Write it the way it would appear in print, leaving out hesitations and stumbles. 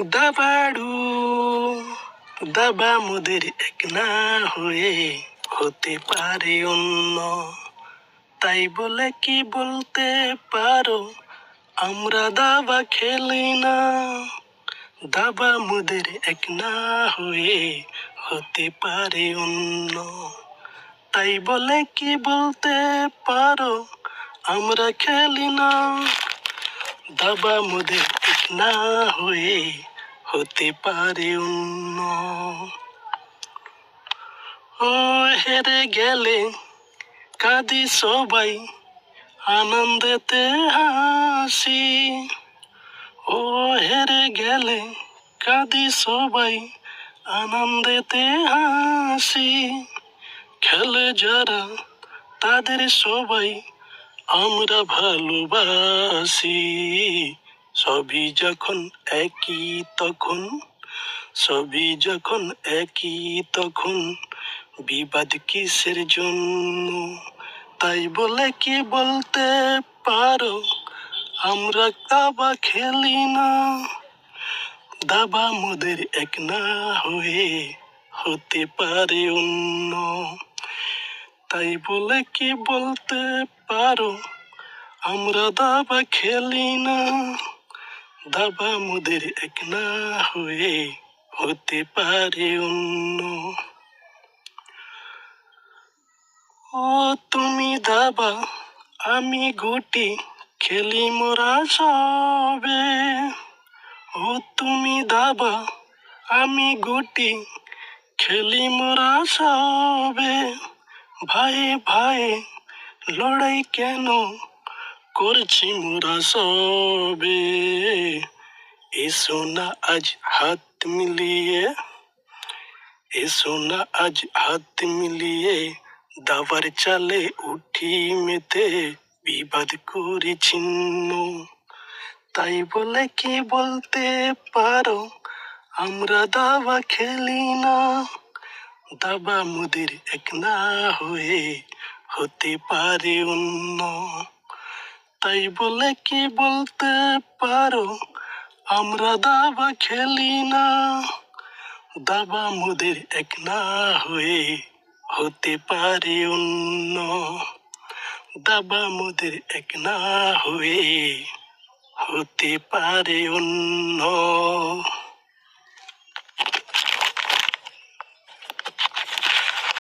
দাবাড়ু দাবা মোদের এক না হয়ে হতে পারে অন্য। তাই বলে কি বলতে পারো আমরা দাবা খেলি না? দাবা মোদের এক না হয়ে হতে পারে অন্য। তাই বলে কি বলতে পারো আমরা খেলি না? দাবা মোদের এক না হয়ে হতে পারে অন্য। ও হেরে গেলে কাঁদি সবাই আনন্দেতে হাসি। ও হেরে গেলে কাঁদি সবাই আনন্দেতে হাসি। খেলে যারা তাদের সবাই আমরা ভালোবাসি। সবই যখন একই তখন, সবই যখন একই তখন বিবাদ কিসের জন্য? তাই বলে কি বলতে পারো আমরা দাবা খেলি না? দাবা মোদের এক না হয়ে হতে পারে অন্য। তাই বলে কি বলতে পারো আমরা দাবা খেলি না? দাবা মোদের এক না হয়ে হতে পারে অন্য। ও তুমি দাবা আমি গুটি খেলি মোরা সবে। ও তুমি দাবা আমি গুটি খেলি মোরা সবে। ভাই ভাই লড়াই কেন করছি মোরা সবে? এসো না আজ হাত মিলিয়ে, এসো না আজ হাত মিলিয়ে দাবার চালে উঠি মেতে বিবাদ করে ছিন্ন। তাই বলে কি বলতে পারো আমরা দাবা খেলি না? দাবা মোদের এক না হয়ে হতে পারে অন্য। তাই বলে কি বলতে পারো আমরা দাবা খেলি না? দাবা মোদের এক না হয়ে হতে পারে অন্য। দাবা মোদের এক না হয়ে হতে পারে অন্য।